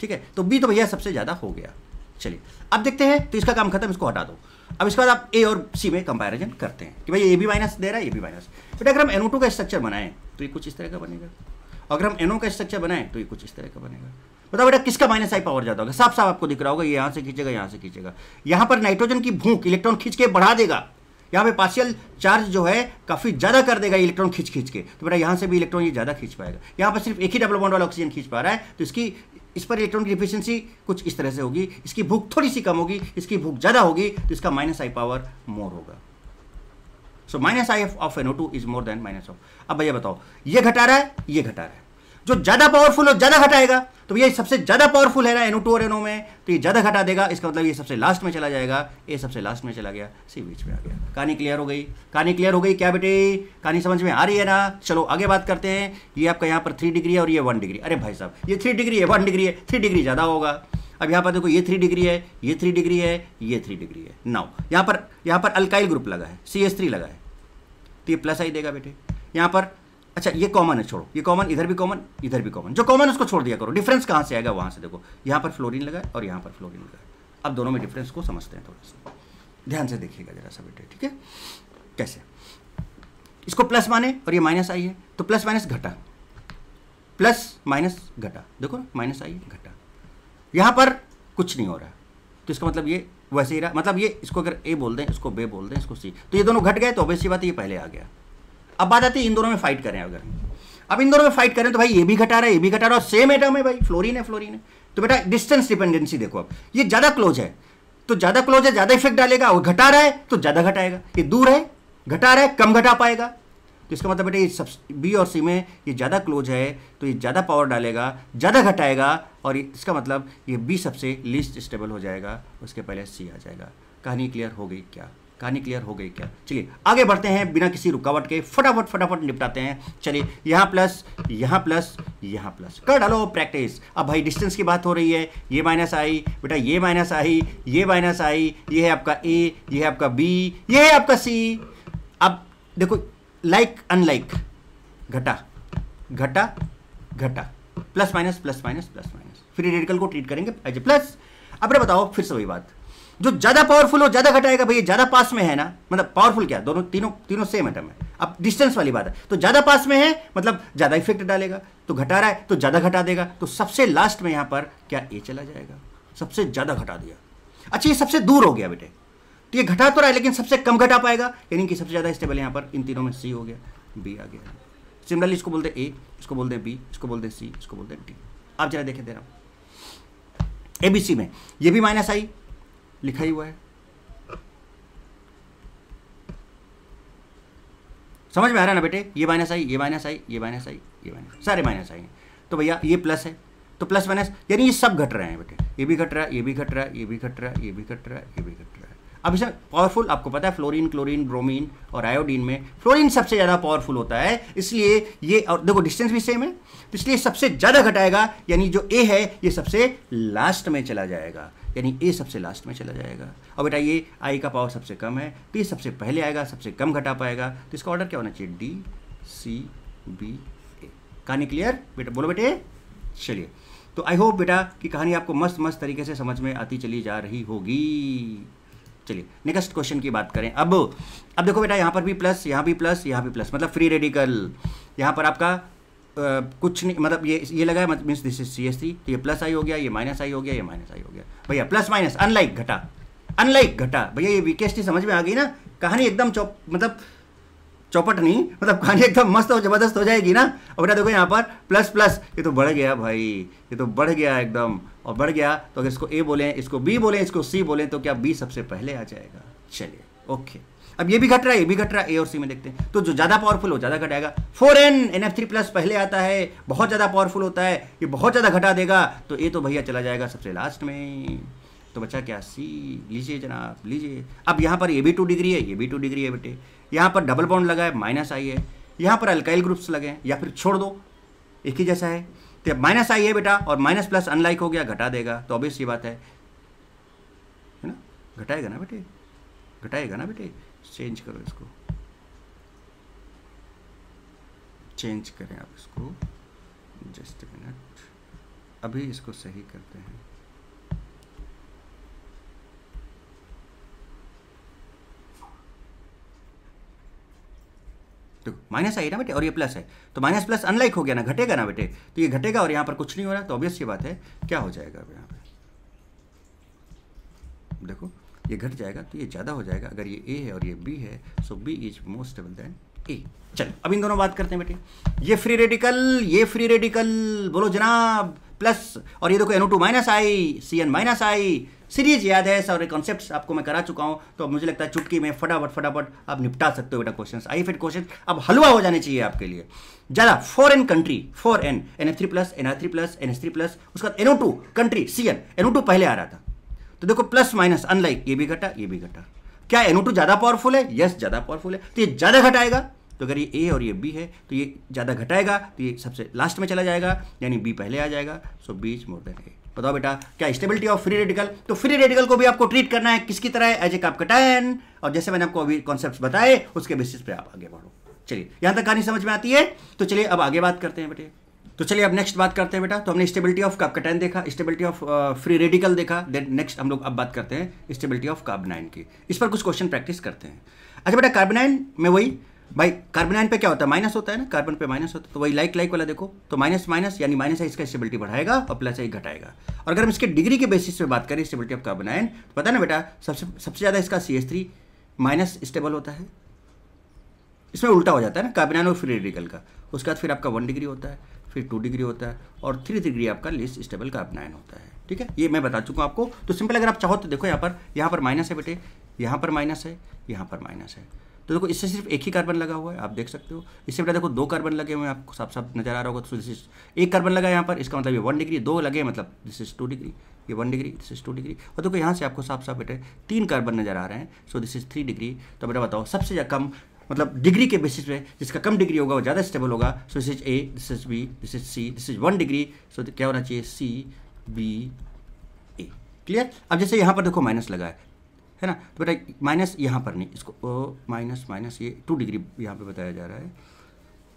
ठीक है, तो B तो भैया सबसे ज़्यादा हो गया। चलिए अब देखते हैं, तो इसका काम खत्म, इसको हटा दो। अब इसके बाद आप A और C में कंपैरिजन करते हैं कि भाई ये भी माइनस दे रहा है, ये भी माइनस। बेटा अगर हम NO2 का स्ट्रक्चर बनाएं तो ये कुछ इस तरह का बनेगा, अगर हम NO का स्ट्रक्चर बनाएं तो ये कुछ इस तरह का बनेगा। बताओ बेटा किसका -I पावर ज़्यादा होगा? साफ आपको दिख रहा होगा, ये यहाँ से खींचेगा, यहाँ से खींचेगा, यहाँ पर नाइट्रोजन की भूख इलेक्ट्रॉन खींच के बढ़ा देगा, यहाँ पे पार्शियल चार्ज जो है काफ़ी ज़्यादा कर देगा इलेक्ट्रॉन खींच के, तो बेटा यहाँ से भी इलेक्ट्रॉन ये ज़्यादा खींच पाएगा। यहाँ पर सिर्फ एक ही डबल बॉन्ड वाला ऑक्सीजन खींच पा रहा है, तो इस पर इलेक्ट्रॉन की डिफिशिएंसी कुछ इस तरह से होगी, इसकी भूख थोड़ी सी कम होगी, इसकी भूख ज़्यादा होगी, तो इसका -I पावर मोर होगा। सो -I of NO2 is more then -. अब भैया बताओ, ये घटा रहा है, ये घटा रहा है, जो ज़्यादा पावरफुल हो ज़्यादा घटाएगा, तो ये सबसे ज़्यादा पावरफुल है ना NO2 और NO में, तो ये ज़्यादा घटा देगा, इसका मतलब ये सबसे लास्ट में चला जाएगा, A सबसे लास्ट में चला गया, C बीच में आ गया। कहानी क्लियर हो गई? कहानी क्लियर हो गई क्या बेटे? कहानी समझ में आ रही है ना? चलो आगे बात करते हैं। ये आपका यहाँ पर 3 डिग्री है और ये 1 डिग्री। अरे भाई साहब, ये 3 डिग्री है, 1 डिग्री है, 3 डिग्री ज़्यादा होगा। अब यहाँ पर देखो, ये 3 डिग्री है, ये 3 डिग्री है, ये 3 डिग्री है। नाउ यहाँ पर अल्काइल ग्रुप लगा है, CH3 लगा है, तो ये +I देगा बेटे। यहाँ पर अच्छा ये कॉमन है, छोड़ो ये कॉमन, इधर भी कॉमन, इधर भी कॉमन, जो कॉमन उसको छोड़ दिया करो। डिफरेंस कहाँ से आएगा? वहाँ से देखो, यहाँ पर फ्लोरीन लगा है और यहाँ पर फ्लोरीन लगा है। अब दोनों में डिफरेंस को समझते हैं, थोड़ा सा ध्यान से देखिएगा जरा सा बेटे, ठीक है? कैसे? इसको प्लस माने और ये -I है, तो प्लस माइनस घटा, प्लस माइनस घटा, देखो -I घटा, यहाँ पर कुछ नहीं हो रहा, तो इसका मतलब ये वैसे ही रहा। मतलब ये इसको अगर A बोल दें, इसको B बोल दें, इसको C, तो ये दोनों घट गए, तो ऑब्वियस सी बात है ये पहले आ गया। अब बात आती है इन दोनों में फाइट करें, अगर अब इन दोनों में फाइट करें तो भाई ये भी घटा रहा है, ये भी घटा रहा है, और सेम एटम है भाई, फ्लोरीन है। तो बेटा डिस्टेंस डिपेंडेंसी देखो, अब ये ज़्यादा क्लोज है तो ज़्यादा क्लोज है, ज़्यादा इफेक्ट डालेगा, और घटा रहा है तो ज़्यादा घटाएगा। ये दूर है, घटा रहा है, कम घटा पाएगा। तो इसका मतलब बेटा ये सब B और C में ये ज़्यादा क्लोज है, तो ये ज़्यादा पावर डालेगा, ज़्यादा घटाएगा, और इसका मतलब ये B सबसे लीस्ट स्टेबल हो जाएगा, उसके पहले C आ जाएगा। कहानी क्लियर हो गई क्या? कहानी क्लियर हो गई क्या? चलिए आगे बढ़ते हैं, बिना किसी रुकावट के फटाफट निपटाते हैं। चलिए यहाँ प्लस, यहाँ प्लस, यहाँ प्लस कर डालो प्रैक्टिस। अब भाई डिस्टेंस की बात हो रही है, ये -I बेटा, ये -I, ये -I, ये है आपका A, ये है आपका B, ये है आपका C। अब देखो लाइक अनलाइक, घटा घटा घटा, plus minus plus minus plus minus, free radical को ट्रीट करेंगे एज ए प्लस। अब बताओ फिर से वही बात, जो ज्यादा पावरफुल हो ज्यादा घटाएगा, भैया ज्यादा पास में है ना, मतलब पावरफुल क्या, दोनों तीनों सेम एटम है। अब डिस्टेंस वाली बात है, तो ज्यादा पास में है मतलब ज्यादा इफेक्ट डालेगा, तो घटा रहा है तो ज्यादा घटा देगा, तो सबसे लास्ट में यहां पर क्या A चला जाएगा, सबसे ज्यादा घटा दिया। अच्छा ये सबसे दूर हो गया बेटे, तो ये घटा तो रहा है लेकिन सबसे कम घटा पाएगा, यानी कि सबसे ज्यादा स्टेबल यहां पर इन तीनों में C हो गया, B आ गया। सिमिलरली इसको बोलते A, इसको बोलते B, इसको बोलते C, इसको बोलते D। आप जरा देखें दे रहा हूं, ABC में ये भी माइनस आई लिखा ही हुआ है, समझ में आ रहा है ना बेटे, ये माइनस आई, ये माइनस आई, ये माइनस आई, ये माइनस, सारे माइनस आई हैं। तो भैया ये प्लस है, तो प्लस माइनस यानी ये सब घट रहे हैं बेटे, ये भी घट रहा है, ये भी घट रहा है, ये भी घट रहा है, ये भी घट रहा है, ये भी घट रहा है। अब इसमें पावरफुल आपको पता है फ्लोरीन, क्लोरीन, ब्रोमीन और आयोडीन में फ्लोरीन सबसे ज़्यादा पावरफुल होता है, इसलिए ये, और देखो डिस्टेंस भी सेम है, तो इसलिए सबसे ज़्यादा घटाएगा, यानी जो ए है ये सबसे लास्ट में चला जाएगा, यानी ए सबसे लास्ट में चला जाएगा। और बेटा ये आई का पावर सबसे कम है, तो ये सबसे पहले आएगा, सबसे कम घटा पाएगा, तो इसका ऑर्डर क्या होना चाहिए, डी सी बी ए। कहानी क्लियर बेटा, बोलो बेटे। चलिए, तो आई होप बेटा कि कहानी आपको मस्त मस्त तरीके से समझ में आती चली जा रही होगी। चलिए नेक्स्ट क्वेश्चन की बात करें। अब देखो बेटा, यहाँ पर भी प्लस, यहाँ भी प्लस, यहाँ भी प्लस, मतलब फ्री रेडिकल। यहाँ पर आपका कुछ नहीं, मतलब ये लगा है, मीन्स दिस इज CH3, तो ये प्लस आई हो गया, ये माइनस आई हो गया, ये माइनस आई हो गया। भैया प्लस माइनस अनलाइक घटा, अनलाइक घटा, भैया ये VKST समझ में आ गई ना। कहानी एकदम मतलब चौपट नहीं, मतलब कहानी एकदम मस्त और जबरदस्त हो जाएगी ना। और बेटा देखो यहाँ पर प्लस प्लस, ये तो बढ़ गया भाई, ये तो बढ़ गया एकदम, और बढ़ गया तो अगर इसको A बोलें, इसको B बोलें, इसको C बोलें, तो क्या B सबसे पहले आ जाएगा। चलिए ओके, अब ये भी घट रहा है, ये भी घट रहा है, A और C में देखते हैं, तो जो ज़्यादा पावरफुल हो ज़्यादा घटाएगा। 4N NF3+ पहले आता है, बहुत ज़्यादा पावरफुल होता है, ये बहुत ज़्यादा घटा देगा, तो A तो भैया चला जाएगा सबसे लास्ट में। तो बचा क्या, C, लीजिए जनाब लीजिए। अब यहाँ पर ये भी 2 डिग्री है, ये भी 2 डिग्री है बेटे, यहाँ पर डबल बॉन्ड लगा है, माइनस आई है, यहाँ पर अल्काइल ग्रुप्स लगे हैं, या फिर छोड़ दो एक ही जैसा है, तो माइनस आई है बेटा, और माइनस प्लस अनलाइक हो गया, घटा देगा, तो ऑब्वियस ये बात है ना, घटाएगा ना बेटे, घटाएगा ना बेटे। चेंज करो इसको, चेंज करें आप इसको, जस्ट मिनट, अभी इसको सही करते हैं। तो माइनस आई ना बेटे, और ये प्लस है, तो माइनस प्लस अनलाइक हो गया ना, घटेगा ना बेटे, तो ये घटेगा, और यहाँ पर कुछ नहीं हो रहा, तो ऑब्वियस ये बात है क्या हो जाएगा अब यहाँ पे, देखो ये घट जाएगा, तो ये ज़्यादा हो जाएगा। अगर ये A है और ये B है, सो B is more stable then A। चलो अब इन दोनों बात करते हैं बेटे, ये फ्री रेडिकल, ये फ्री रेडिकल, बोलो जनाब, प्लस, और ये देखो NO2 माइनस आई, CN माइनस आई। सीरीज याद है, सारे कॉन्सेप्ट्स आपको मैं करा चुका हूँ, तो अब मुझे लगता है चुटकी में फटाफट फटाफट आप निपटा सकते हो बेटा क्वेश्चन। आई फिर क्वेश्चन अब हलवा हो जाने चाहिए आपके लिए ज़्यादा। 4N country, 4N NF3+, NR3+, NH3+, उसका NO2 कंट्री CN, NO2 पहले आ रहा था, तो देखो प्लस माइनस अनलाइक, ये भी घटा, ये भी घटा। क्या NO2 ज़्यादा पावरफुल है? यस ज़्यादा पावरफुल है, तो ये ज़्यादा घटाएगा, तो अगर ये A और ये B है तो ये ज़्यादा घटाएगा, तो ये सबसे लास्ट में चला जाएगा, यानी B पहले आ जाएगा, सो B is more than A। बताओ बेटा क्या स्टेबिलिटी ऑफ फ्री रेडिकल, तो फ्री रेडिकल को भी आपको ट्रीट करना है किसकी तरह, एज ए कैपकटायन, और जैसे मैंने आपको अभी कॉन्सेप्ट्स बताए उसके बेसिस पे आप आगे बढ़ो। चलिए यहाँ तक कहानी समझ में आती है, तो चलिए अब आगे बात करते हैं बेटे। तो चलिए अब नेक्स्ट बात करते हैं बेटा। तो हमने स्टेबिलिटी ऑफ कैपकटायन देखा, स्टेबिलिटी ऑफ फ्री रेडिकल देखा, देन नेक्स्ट हम लोग अब बात करते हैं स्टेबिलिटी ऑफ कार्बोनाइन की। इस पर कुछ क्वेश्चन प्रैक्टिस करते हैं। अच्छा बेटा कार्बोनाइन में वही भाई, कार्बोनाइन पे क्या होता है, माइनस होता है ना, कार्बन पे माइनस होता है, तो वही लाइक लाइक वाला देखो, तो माइनस माइनस यानी माइनस है, इसका स्टेबिलिटी बढ़ाएगा और प्लस है घटाएगा। और अगर हम इसके डिग्री के बेसिस पे बात करें स्टेबिलिटी ऑफ कार्बोनाइन, तो पता है ना बेटा सबसे ज़्यादा इसका CH3 माइनस स्टेबल होता है। इसमें उल्टा हो जाता है ना कार्बोनाइन और फ्री रेडिकल का, उसके बाद फिर आपका 1 डिग्री होता है, फिर 2 डिग्री होता है, और 3 डिग्री आपका लेस स्टेबल कार्बोनाइन होता है। ठीक है, ये मैं बता चुका हूँ आपको। तो सिंपल अगर आप चाहो तो देखो यहाँ पर माइनस है बेटे, यहाँ पर माइनस है, यहाँ पर माइनस है, तो देखो इससे सिर्फ एक ही कार्बन लगा हुआ है, आप देख सकते हो। इससे बेटा देखो 2 कार्बन लगे हुए हैं, आपको साफ साफ नजर आ रहा होगा। तो दिस इज एक कार्बन लगा है यहाँ पर, इसका मतलब ये 1 डिग्री, 2 लगे मतलब दिस इज 2 डिग्री, ये 1 डिग्री, दिस इज 2 डिग्री, और देखो यहाँ से आपको साफ साफ बेटे 3 कार्बन नजर आ रहे हैं, सो दिस इज 3 डिग्री। तो बेटा बताओ सबसे कम मतलब डिग्री के बेसिस पे जिसका कम डिग्री होगा वो ज़्यादा स्टेबल होगा। So this is A, this is B, this is C, this is 1 degree, so क्या होना चाहिए C B A। क्लियर। अब जैसे यहाँ पर देखो माइनस लगा है ना, तो बेटा माइनस यहाँ पर नहीं, इसको माइनस माइनस ये 2 डिग्री यहाँ पे बताया जा रहा है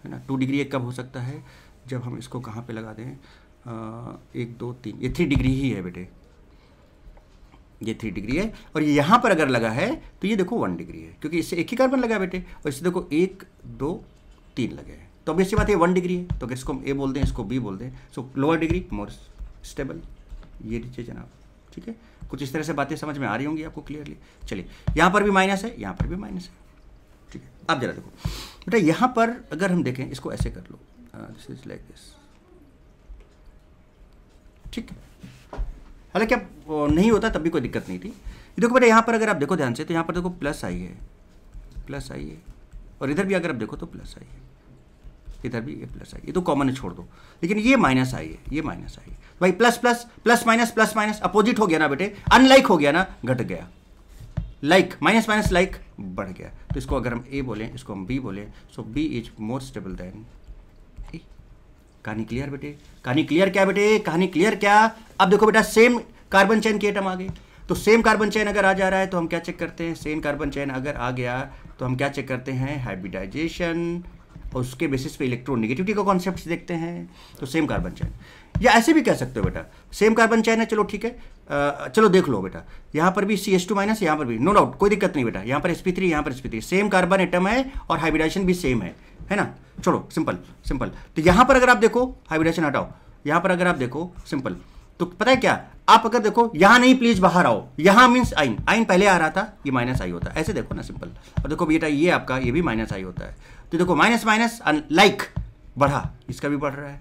ना। 2 डिग्री कब हो सकता है, जब हम इसको कहाँ पे लगा दें, 1 2 3, ये 3 डिग्री ही है बेटे, ये 3 डिग्री है। और ये यहाँ पर अगर लगा है तो ये देखो 1 डिग्री है, क्योंकि इससे एक ही कार्बन लगा है बेटे, और इससे देखो 1 2 3 लगे हैं, तो अब ऐसी बात है 1 डिग्री है, तो अगर इसको हम A बोल दें, इसको B बोल दें, सो लोअर डिग्री मोर स्टेबल, ये लीजिए जनाब। ठीक है, कुछ इस तरह से बातें समझ में आ रही होंगी आपको क्लियरली। चलिए यहाँ पर भी माइनस है, यहाँ पर भी माइनस है। ठीक है, अब जरा देखो बेटा यहाँ पर अगर हम देखें, इसको ऐसे कर लो, दिस इज लाइक दिस, ठीक है, हालांकि अब नहीं होता तब भी कोई दिक्कत नहीं थी। देखो बेटा यहाँ पर अगर आप देखो ध्यान से तो यहाँ पर देखो प्लस आई है, प्लस आई है, और इधर भी अगर आप देखो तो प्लस आई है, इधर भी ये प्लस आई, ये तो कॉमन है छोड़ दो, लेकिन ये माइनस आई है, ये माइनस आई है भाई, plus plus plus minus opposite हो गया ना बेटे, अनलाइक हो गया ना, घट गया, लाइक माइनस माइनस लाइक बढ़ गया। तो इसको अगर हम ए बोलें, इसको हम बी बोलें, so B is more stable than A. कहानी क्लियर बेटे, कहानी क्लियर क्या बेटे, कहानी क्लियर क्या। अब देखो बेटा सेम कार्बन चेन की एटम आ गई, तो सेम कार्बन चेन अगर आ जा रहा है तो हम क्या चेक करते हैं, सेम कार्बन चेन अगर आ गया तो हम क्या चेक करते हैं, हाइब्रिडाइजेशन, और उसके बेसिस पे इलेक्ट्रो नेगेटिविटी का कॉन्सेप्ट देखते हैं। तो सेम कार्बन चेन, या ऐसे भी कह सकते हो बेटा, सेम कार्बन चेन है, चलो ठीक है, चलो देख लो बेटा, यहाँ पर भी CH2 माइनस, यहाँ पर भी नो डाउट, कोई दिक्कत नहीं बेटा, यहाँ पर sp3, यहाँ पर sp3, सेम कार्बन एटम है और हाइब्रिडाइजेशन भी सेम है ना, छोड़ो सिंपल सिंपल। तो यहाँ पर अगर आप देखो, हाइब्रिडेशन हटाओ, यहाँ पर अगर आप देखो सिंपल, तो पता है क्या, आप अगर देखो यहाँ नहीं, प्लीज बाहर आओ, यहाँ मीन्स आइन, आइन पहले आ रहा था, ये माइनस आई होता है, ऐसे देखो ना सिंपल। और देखो बेटा ये आपका, ये भी माइनस आई होता है, तो देखो माइनस माइनस लाइक बढ़ा, इसका भी बढ़ रहा है,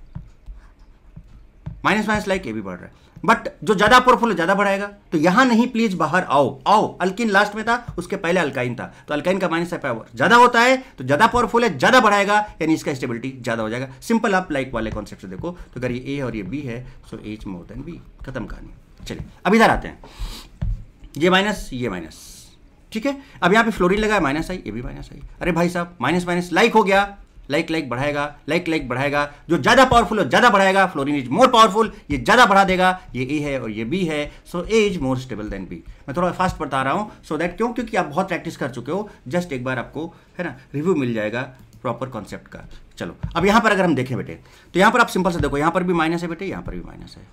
माइनस माइनस लाइक ये भी बढ़ रहा है, बट जो ज्यादा पावरफुल है ज्यादा बढ़ाएगा। तो यहां नहीं, प्लीज बाहर आओ, आओ, अल्किन लास्ट में था, उसके पहले अल्काइन था, तो अल्काइन का माइनस पावर ज्यादा होता है, तो ज्यादा पावरफुल है, ज्यादा बढ़ाएगा, यानी इसका स्टेबिलिटी ज्यादा हो जाएगा। सिंपल आप लाइक वाले कॉन्सेप्ट से देखो, तो अगर ये ए और ये बी है, so A is more than B, खत्म कहानी। चलिए अब इधर आते हैं, ये माइनस, ये माइनस, ठीक है। अब यहाँ पे फ्लोरीन लगा है, माइनस आई, ये भी माइनस आई, अरे भाई साहब माइनस माइनस लाइक हो गया, लाइक लाइक बढ़ाएगा, लाइक लाइक बढ़ाएगा, जो ज्यादा पावरफुल है ज्यादा बढ़ाएगा, फ्लोरीन इज मोर पावरफुल, ये ज्यादा बढ़ा देगा, ये ए है और ये बी है, so A is more stable than B. मैं थोड़ा फास्ट बता रहा हूं, सो दैट क्यों, क्योंकि आप बहुत प्रैक्टिस कर चुके हो, जस्ट एक बार आपको है ना रिव्यू मिल जाएगा प्रॉपर कॉन्सेप्ट का। चलो अब यहां पर अगर हम देखें बेटे, तो यहां पर आप सिंपल से देखो, यहां पर भी माइनस है बेटे, यहां पर भी माइनस है,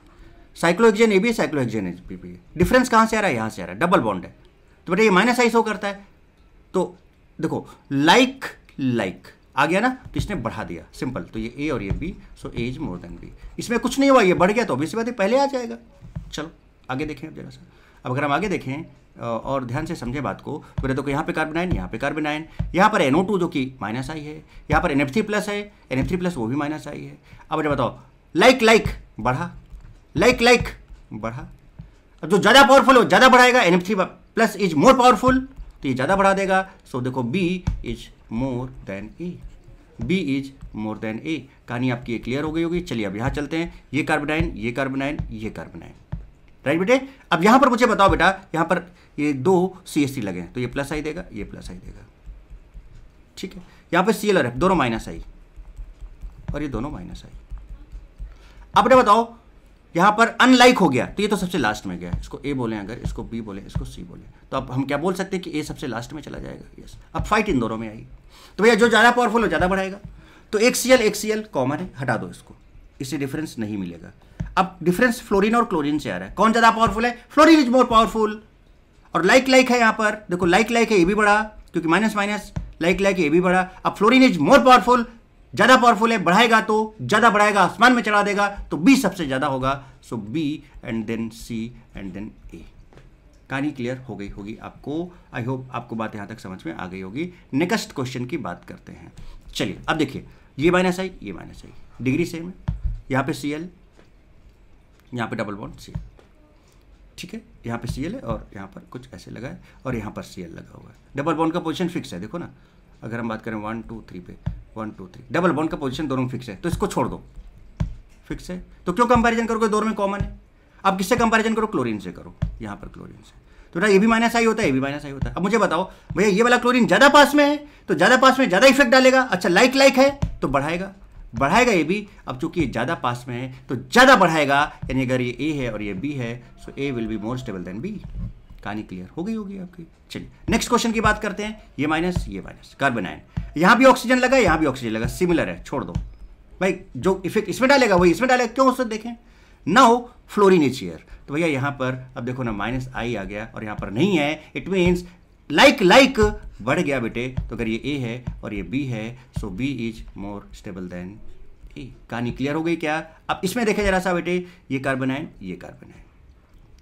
cyclohexane A B, cyclohexane A B, difference कहां से आ रहा है, यहां से आ रहा है, डबल बॉन्ड है, तो बेटे ये माइनस आई शो करता है। तो देखो लाइक लाइक आ गया ना, तो इसने बढ़ा दिया, सिंपल, तो ये ए और ये B, so A is more than B, इसमें कुछ नहीं हुआ, ये बढ़ गया तो ऑब्वियसली बात है पहले आ जाएगा। चलो आगे देखें अब जरा सा, अब अगर हम आगे देखें और ध्यान से समझे बात को, तो देखो यहाँ पे कार्बन आयन, यहाँ पे कार्बन आयन, यहाँ पर NO2 जो कि माइनस आई है, यहाँ पर NF3 प्लस है, NF3 प्लस वो भी माइनस आई है। अब मुझे बताओ, लाइक लाइक बढ़ा, लाइक लाइक बढ़ा, अब जो ज़्यादा पावरफुल हो ज़्यादा बढ़ाएगा, NF3 plus is more powerful, तो ये ज़्यादा बढ़ा देगा, सो देखो B is more than A, B is more than A. कहानी आपकी ये क्लियर हो गई होगी। चलिए अब यहाँ चलते हैं, ये कार्बन आयन, ये कार्बन आयन, ये कार्बन आयन, राइट बेटे। अब यहाँ पर मुझे बताओ बेटा, यहाँ पर ये दो CH3 लगे हैं, तो ये प्लस आई देगा, ये प्लस आई देगा, ठीक है। यहाँ पे Cl और F दोनों माइनस आई और ये दोनों माइनस आई। अब बेटा बताओ, यहाँ पर अनलाइक हो गया, तो ये तो सबसे लास्ट में गया, इसको ए बोले, अगर इसको बी बोले, इसको सी बोले, तो अब हम क्या बोल सकते हैं कि ए सबसे लास्ट में चला जाएगा। यस, अब फाइट इन दोनों में आई, तो भैया जो ज़्यादा पावरफुल हो ज़्यादा बढ़ाएगा, तो एक Cl कॉमन है, हटा दो इसको, इससे डिफरेंस नहीं मिलेगा। अब डिफरेंस फ्लोरीन और क्लोरीन से आ रहा है, कौन ज़्यादा पावरफुल है, फ्लोरीन इज मोर पावरफुल। और लाइक लाइक है यहाँ पर, देखो लाइक लाइक है, ये भी बढ़ा, क्योंकि माइनस माइनस लाइक लाइक है, ये भी बढ़ा। अब फ्लोरीन इज मोर पावरफुल, ज़्यादा पावरफुल है, बढ़ाएगा तो ज़्यादा बढ़ाएगा, आसमान में चढ़ा देगा, तो बी सबसे ज़्यादा होगा, so B and then C and then A. कहानी क्लियर हो गई होगी आपको, आई होप आपको बात यहाँ तक समझ में आ गई होगी। नेक्स्ट क्वेश्चन की बात करते हैं। चलिए अब देखिए, ये माइनस आई, ये माइनस आई, डिग्री सेम है, यहाँ पे Cl, यहाँ पे डबल बॉन्ड Cl, ठीक है, यहाँ पे Cl है और यहाँ पर कुछ ऐसे लगा है और यहाँ पर Cl लगा हुआ है। डबल बॉन्ड का पोजीशन फिक्स है, देखो ना, अगर हम बात करें 1 2 3 पे, 1 2 3, डबल बॉन्ड का पोजीशन दोनों फिक्स है, तो इसको छोड़ दो, फिक्स है, तो क्यों कंपैरिजन करोगे, दोनों में कॉमन है। अब किससे कंपैरिजन करो, क्लोरीन से करो, यहाँ पर क्लोरीन से, तो बेटा ये भी माइनस आई होता है, ये भी माइनस आई होता है। अब मुझे बताओ भैया, ये वाला क्लोरीन ज़्यादा पास में है, तो ज़्यादा पास में ज़्यादा इफेक्ट डालेगा, अच्छा लाइक लाइक है तो बढ़ाएगा, बढ़ाएगा ये भी। अब चूंकि ये ज़्यादा पास में है तो ज़्यादा बढ़ाएगा, यानी अगर ये ए है और ये बी है, so A will be more stable than B. कहानी क्लियर हो गई होगी आपकी। चलिए नेक्स्ट क्वेश्चन की बात करते हैं। ये माइनस, ये माइनस, कार्बन आयन, यहाँ भी ऑक्सीजन लगा, यहाँ भी ऑक्सीजन लगा, सिमिलर है, छोड़ दो भाई, जो इफेक्ट इसमें डालेगा वही इसमें डालेगा, क्यों उससे देखें। नाउ फ्लोरीन इज हियर, तो भैया यहाँ पर अब देखो ना, माइनस आई आ गया और यहाँ पर नहीं है, इट मीन्स लाइक लाइक बढ़ गया बेटे। तो अगर ये ए है और ये बी है, so B is more stable than A. कहानी क्लियर हो गई क्या। अब इसमें देखें जरा सा बेटे, ये कार्बन आयन, ये कार्बन आयन,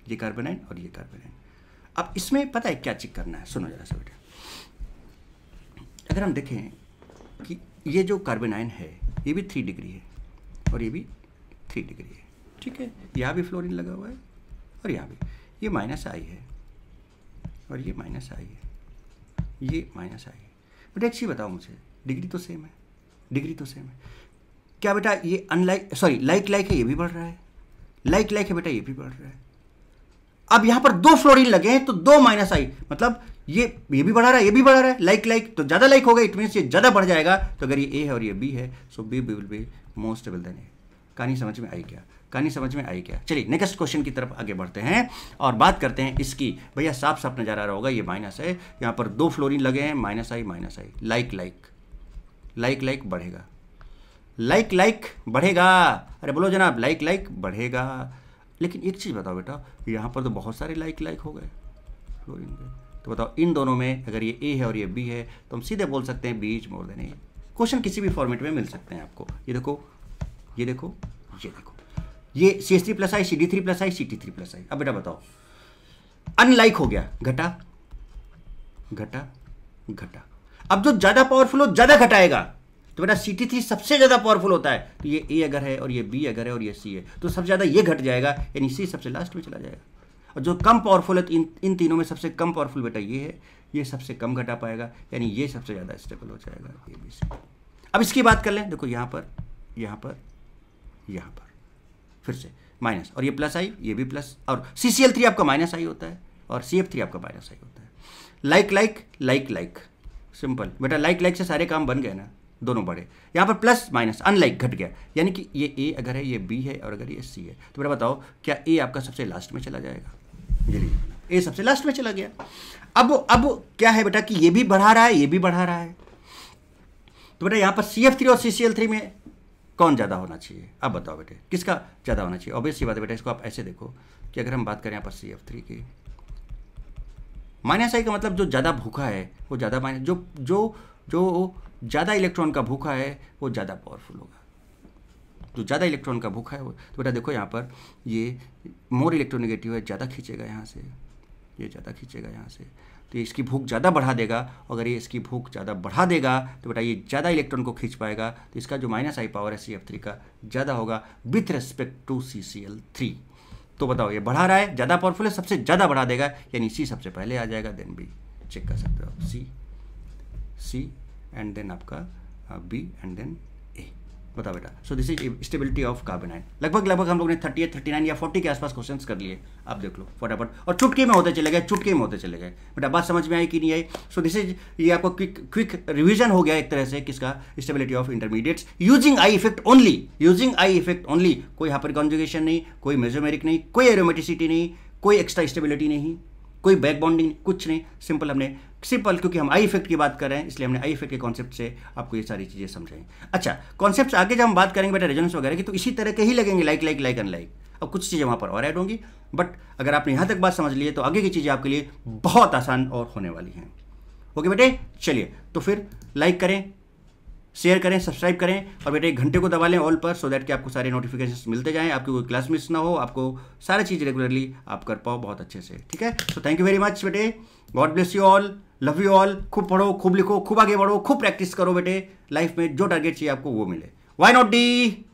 ये कार्बन आयन और ये कार्बन आयन। अब इसमें पता है क्या चेक करना है, सुनो जरा सा बेटे। अगर हम देखें कि ये जो कार्बन आयन है, ये भी 3 डिग्री है और ये भी 3 डिग्री है, ठीक है, यहाँ भी फ्लोरीन लगा हुआ है और यहाँ भी, ये माइनस आई है और ये माइनस आई है, ये माइनस आई है। बेटा एक चीज़ बताओ मुझे, डिग्री तो सेम है, डिग्री तो सेम है, क्या बेटा ये अनलाइक सॉरी लाइक लाइक है, ये भी बढ़ रहा है, लाइक लाइक है बेटा, ये भी बढ़ रहा है। अब यहाँ पर 2 फ्लोरीन लगे हैं तो 2 माइनस आई, मतलब ये भी बढ़ा रहा है, ये भी बढ़ा रहा है, लाइक लाइक तो ज़्यादा लाइक होगा, इट मीन्स ये ज़्यादा बढ़ जाएगा। तो अगर ये ए है और ये बी है, so B will be more stable than A. कहानी समझ में आई क्या? कहानी समझ में आई क्या? चलिए नेक्स्ट क्वेश्चन की तरफ आगे बढ़ते हैं और बात करते हैं इसकी। भैया साफ साफ नजर आ रहा होगा, ये माइनस है, यहाँ पर 2 फ्लोरीन लगे हैं, माइनस आई, लाइक लाइक, लाइक लाइक बढ़ेगा, लाइक लाइक बढ़ेगा। अरे बोलो जनाब, लाइक लाइक बढ़ेगा। लेकिन एक चीज़ बताओ बेटा, यहाँ पर तो बहुत सारे लाइक लाइक हो गए फ्लोरीन के, तो बताओ इन दोनों में अगर ये ए है और ये बी है तो हम सीधे बोल सकते हैं B is more than A. Question किसी भी फॉर्मेट में मिल सकते हैं आपको। ये देखो, ये देखो, ये देखो, ये CH3 प्लस आई, CD3 प्लस आई, CT3 प्लस आई। अब बेटा बताओ, अनलाइक हो गया, घटा घटा घटा। अब जो ज़्यादा पावरफुल हो ज़्यादा घटाएगा, तो बेटा CT3 सबसे ज़्यादा पावरफुल होता है, तो ये ए अगर है और ये बी अगर है और ये सी है तो सबसे ज़्यादा ये घट जाएगा, यानी सी सबसे लास्ट में चला जाएगा। और जो कम पावरफुल है तो इन तीनों में सबसे कम पावरफुल बेटा ये है, ये सबसे कम घटा पाएगा, यानी ये सबसे ज़्यादा स्टेबल हो जाएगा, ए बी सी। अब इसकी बात कर लें, देखो यहाँ पर, यहाँ पर, यहाँ पर फिर से माइनस, और ये प्लस आई, ये भी प्लस, और CCl3 आपका माइनस आई होता है और CF3 आपका माइनस आई होता है। Like like like like, simple बेटा, लाइक लाइक से सारे काम बन गए ना, दोनों बड़े। यहाँ पर प्लस माइनस अनलाइक घट गया, यानी कि ये ए अगर है, ये बी है और अगर ये सी है, तो बेटा बताओ क्या ए आपका सबसे लास्ट में चला जाएगा? ये लीजिए, ए सबसे लास्ट में चला गया। अब क्या है बेटा कि ये भी बढ़ा रहा है, ये भी बढ़ा रहा है, तो बेटा यहाँ पर CF3 और CCl3 में कौन ज़्यादा होना चाहिए? अब बताओ बेटे, किसका ज़्यादा होना चाहिए? ऑब्वियस सी बात है बेटा, इसको आप ऐसे देखो कि अगर हम बात करें यहाँ पर CF3 की, माइनस आई का मतलब जो ज़्यादा भूखा है वो ज़्यादा माइनस, जो ज़्यादा इलेक्ट्रॉन का भूखा है वो ज़्यादा पावरफुल होगा, जो ज़्यादा इलेक्ट्रॉन का भूखा है वो। तो बेटा देखो यहाँ पर ये मोर इलेक्ट्रोनेगेटिव है, ज़्यादा खींचेगा यहाँ से, ये ज़्यादा खींचेगा यहाँ से, तो इसकी भूख ज़्यादा बढ़ा देगा। अगर ये इसकी भूख ज़्यादा बढ़ा देगा तो बेटा ये ज़्यादा इलेक्ट्रॉन को खींच पाएगा, तो इसका जो माइनस आई पावर है CF3 का ज़्यादा होगा विथ रेस्पेक्ट टू CCl3। तो बताओ ये बढ़ा रहा है, ज़्यादा पावरफुल है, सबसे ज़्यादा बढ़ा देगा, यानी सी सबसे पहले आ जाएगा, देन बी। चेक कर सकते हो आप, सी एंड देन आपका बी एंड देन ए। बताओ बेटा, so this is stability of carbanion. लगभग हम लोग ने 38, 39 या 40 के आसपास क्वेश्चंस कर लिए। आप देख लो फटाफट, और चुटकी में होते चले गए, चुटकी में होते चले गए। बेटा बात समझ में आई कि नहीं आई? सो दिस इज, ये आपको क्विक रिवीजन हो गया एक तरह से, किसका? Stability of intermediates using I effect only, using I effect only. कोई हाइपर कॉन्जुगेशन नहीं, कोई मेसोमेरिक नहीं, कोई एरोमेटिसिटी नहीं, कोई एक्स्ट्रा स्टेबिलिटी नहीं, कोई बैक बॉन्डिंग, कुछ नहीं। सिंपल हमने क्योंकि हम आई इफेक्ट की बात कर रहे हैं इसलिए हमने आई इफेक्ट के कॉन्सेप्ट से आपको ये सारी चीज़ें समझाई। अच्छा, कॉन्सेप्ट्स आगे जब हम बात करेंगे बेटा रेजोनेंस वगैरह की, तो इसी तरह के ही लगेंगे, लाइक लाइक लाइक अनलाइक। अब कुछ चीज़ें वहाँ पर और ऐड होंगी, बट अगर आपने यहाँ तक बात समझ ली है तो आगे की चीज़ें आपके लिए बहुत आसान और होने वाली हैं। ओके बेटे, चलिए तो फिर लाइक करें, शेयर करें, सब्सक्राइब करें, और बेटे घंटे को दबा लें ऑल पर, सो दैट कि आपको सारे नोटिफिकेशंस मिलते जाएं, आपकी कोई क्लास मिस ना हो, आपको सारी चीज़ रेगुलरली आप कर पाओ बहुत अच्छे से। ठीक है, so thank you very much बेटे, God bless you all, love you all. खूब पढ़ो, खूब लिखो, खूब आगे बढ़ो, खूब प्रैक्टिस करो बेटे, लाइफ में जो टारगेट चाहिए आपको वो मिले। Why not D.